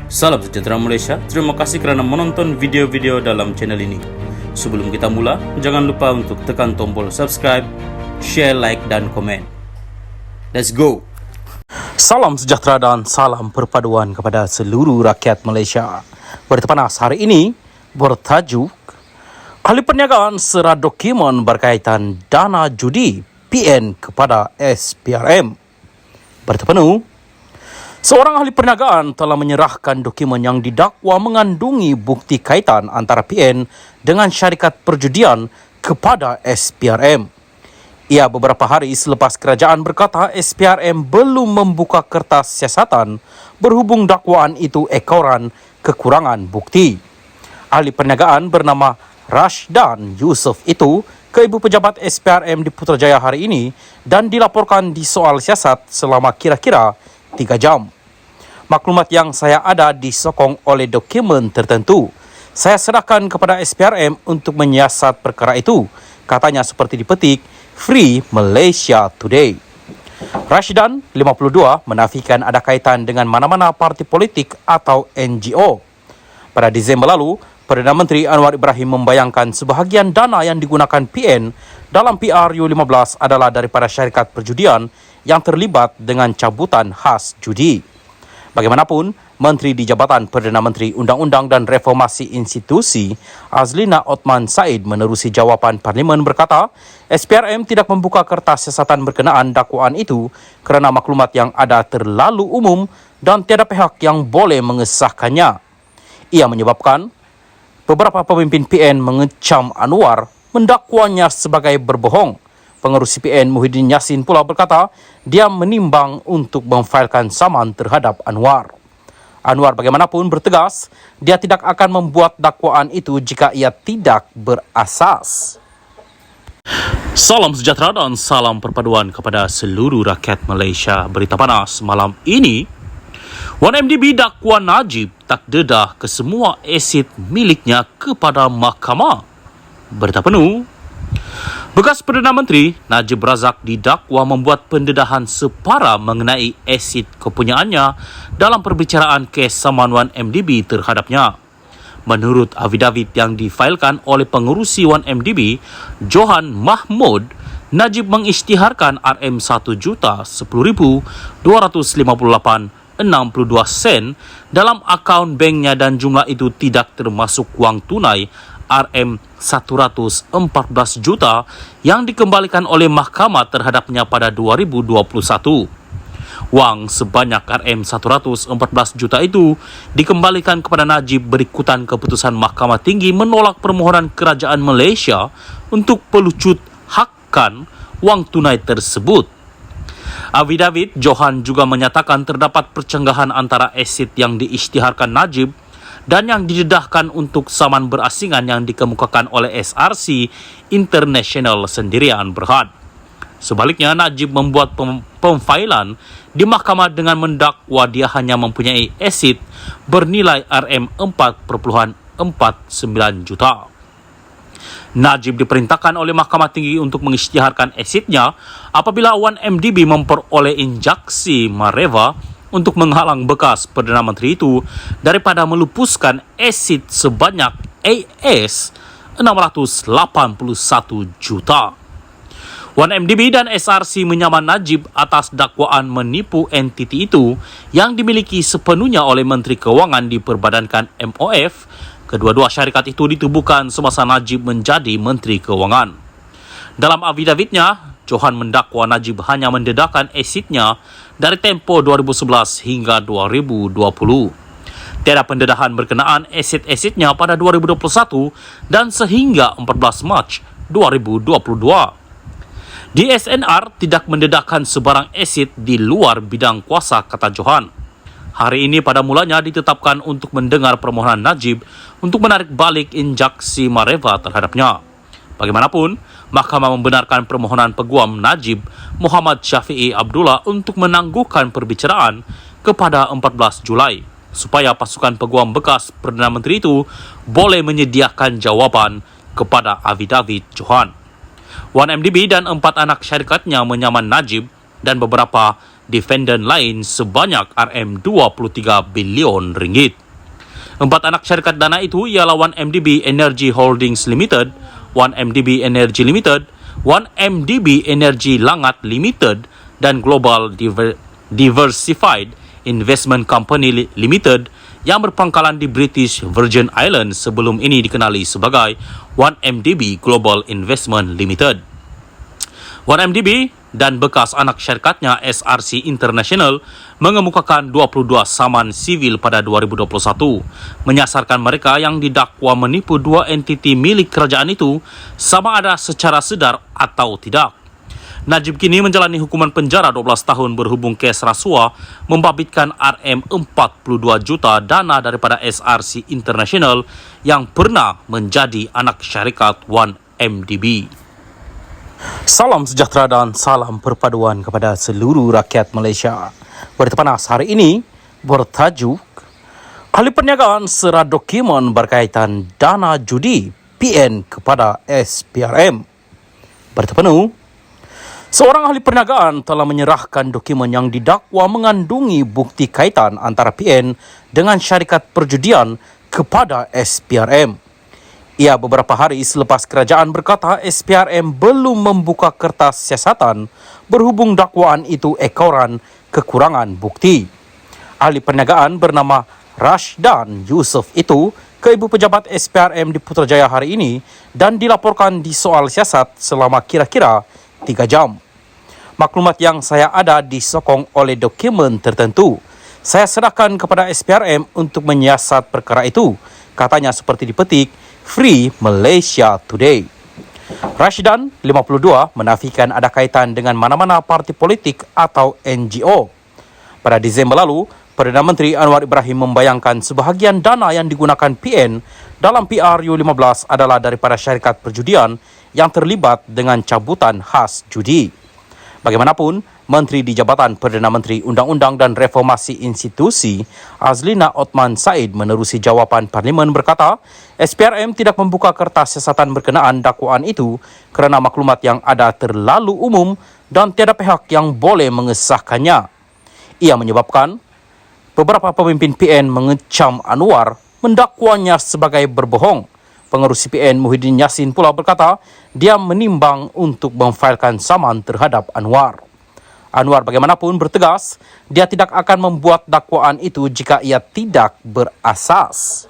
Salam sejahtera Malaysia, terima kasih kerana menonton video-video dalam channel ini. Sebelum kita mula, jangan lupa untuk tekan tombol subscribe, share, like dan komen. Let's go! Salam sejahtera dan salam perpaduan kepada seluruh rakyat Malaysia. Berita panas hari ini bertajuk Ahli Perniagaan serah dokumen berkaitan dana judi PN kepada SPRM. Berita penuh, seorang ahli perniagaan telah menyerahkan dokumen yang didakwa mengandungi bukti kaitan antara PN dengan syarikat perjudian kepada SPRM. Ia beberapa hari selepas kerajaan berkata SPRM belum membuka kertas siasatan berhubung dakwaan itu ekoran kekurangan bukti. Ahli perniagaan bernama Rashdan Yusof itu ke Ibu Pejabat SPRM di Putrajaya hari ini dan dilaporkan di soal siasat selama kira-kira 3 jam. Maklumat yang saya ada disokong oleh dokumen tertentu. Saya serahkan kepada SPRM untuk menyiasat perkara itu, katanya seperti dipetik Free Malaysia Today. Rashdan, 52, menafikan ada kaitan dengan mana-mana parti politik atau NGO. Pada Disember lalu, Perdana Menteri Anwar Ibrahim membayangkan sebahagian dana yang digunakan PN dalam PRU15 adalah daripada syarikat perjudian yang terlibat dengan cabutan khas judi. Bagaimanapun, Menteri di Jabatan Perdana Menteri Undang-Undang dan Reformasi Institusi Azlina Othman Said menerusi jawapan Parlimen berkata, SPRM tidak membuka kertas siasatan berkenaan dakwaan itu kerana maklumat yang ada terlalu umum dan tiada pihak yang boleh mengesahkannya. Ia menyebabkan beberapa pemimpin PN mengecam Anwar mendakwanya sebagai berbohong. Pengerusi PN Muhyiddin Yassin pula berkata dia menimbang untuk memfailkan saman terhadap Anwar. Anwar bagaimanapun bertegas dia tidak akan membuat dakwaan itu jika ia tidak berasas. Salam sejahtera dan salam perpaduan kepada seluruh rakyat Malaysia. Berita panas malam ini, 1MDB dakwa Najib tak dedah ke semua aset miliknya kepada mahkamah. Berita penuh, bekas Perdana Menteri Najib Razak didakwa membuat pendedahan separa mengenai aset kepunyaannya dalam perbicaraan kes saman 1MDB terhadapnya. Menurut avidavit yang difailkan oleh pengerusi 1MDB, Johan Mahmud, Najib mengisytiharkan RM1,10,258.62 sen dalam akaun banknya dan jumlah itu tidak termasuk wang tunai RM114 juta yang dikembalikan oleh mahkamah terhadapnya pada 2021. Wang sebanyak RM114 juta itu dikembalikan kepada Najib berikutan keputusan Mahkamah Tinggi menolak permohonan kerajaan Malaysia untuk pelucut hakkan wang tunai tersebut. Avidavit Johan juga menyatakan terdapat percenggahan antara aset yang diisytiharkan Najib dan yang didedahkan untuk saman berasingan yang dikemukakan oleh SRC International Sendirian Berhad. Sebaliknya, Najib membuat pemfailan di mahkamah dengan mendakwa dia hanya mempunyai aset bernilai RM4.49 juta. Najib diperintahkan oleh Mahkamah Tinggi untuk mengisytiharkan asetnya apabila 1MDB memperoleh injaksi Mareva untuk menghalang bekas Perdana Menteri itu daripada melupuskan aset sebanyak AS 681 juta. 1MDB dan SRC menyaman Najib atas dakwaan menipu entiti itu yang dimiliki sepenuhnya oleh Menteri Kewangan diperbadankan MOF. Kedua-dua syarikat itu ditubuhkan semasa Najib menjadi Menteri Kewangan. Dalam avidavitnya, Johan mendakwa Najib hanya mendedahkan asetnya dari tempoh 2011 hingga 2020. Tiada pendedahan berkenaan aset-asetnya pada 2021 dan sehingga 14 Mac 2022. DSNR tidak mendedahkan sebarang aset di luar bidang kuasa, kata Johan. Hari ini pada mulanya ditetapkan untuk mendengar permohonan Najib untuk menarik balik injaksi Mareva terhadapnya. Bagaimanapun, Mahkamah membenarkan permohonan peguam Najib Muhammad Syafiee Abdullah untuk menangguhkan perbicaraan kepada 14 Julai supaya pasukan peguam bekas Perdana Menteri itu boleh menyediakan jawapan kepada avidavit Johan. 1MDB dan 4 anak syarikatnya menyaman Najib dan beberapa defendant lain sebanyak Rm23 bilion ringgit. 4 anak syarikat dana itu ialah 1MDB Energy Holdings Limited, 1MDB Energy Limited, 1MDB Energy Langat Limited, dan Global Diversified Investment Company Limited yang berpangkalan di British Virgin Islands sebelum ini dikenali sebagai 1MDB Global Investment Limited. 1MDB dan bekas anak syarikatnya SRC International mengemukakan 22 saman sivil pada 2021 menyasarkan mereka yang didakwa menipu dua entiti milik kerajaan itu sama ada secara sedar atau tidak. Najib kini menjalani hukuman penjara 12 tahun berhubung kes rasuah membabitkan Rm42 juta dana daripada SRC International yang pernah menjadi anak syarikat 1MDB. Salam sejahtera dan salam perpaduan kepada seluruh rakyat Malaysia. Berita panas hari ini bertajuk Ahli Perniagaan serah dokumen berkaitan dana judi PN kepada SPRM. Berita penuh. Seorang ahli perniagaan telah menyerahkan dokumen yang didakwa mengandungi bukti kaitan antara PN dengan syarikat perjudian kepada SPRM. Ia beberapa hari selepas kerajaan berkata SPRM belum membuka kertas siasatan berhubung dakwaan itu ekoran kekurangan bukti. Ahli perniagaan bernama Rashdan Yusof itu ke ibu pejabat SPRM di Putrajaya hari ini dan dilaporkan di soal siasat selama kira-kira 3 jam. Maklumat yang saya ada disokong oleh dokumen tertentu. Saya serahkan kepada SPRM untuk menyiasat perkara itu, katanya seperti dipetik Free Malaysia Today. Rashdan, 52, menafikan ada kaitan dengan mana-mana parti politik atau NGO. Pada Disember lalu, Perdana Menteri Anwar Ibrahim membayangkan sebahagian dana yang digunakan PN dalam PRU15 adalah daripada syarikat perjudian yang terlibat dengan cabutan khas judi. Bagaimanapun, Menteri di Jabatan Perdana Menteri Undang-Undang dan Reformasi Institusi Azlina Othman Said menerusi jawapan Parlimen berkata, SPRM tidak membuka kertas siasatan berkenaan dakwaan itu kerana maklumat yang ada terlalu umum dan tiada pihak yang boleh mengesahkannya. Ia menyebabkan beberapa pemimpin PN mengecam Anwar mendakwanya sebagai berbohong. Pengerusi PN Muhyiddin Yassin pula berkata dia menimbang untuk memfailkan saman terhadap Anwar. Anwar bagaimanapun bertegas, dia tidak akan membuat dakwaan itu jika ia tidak berasas.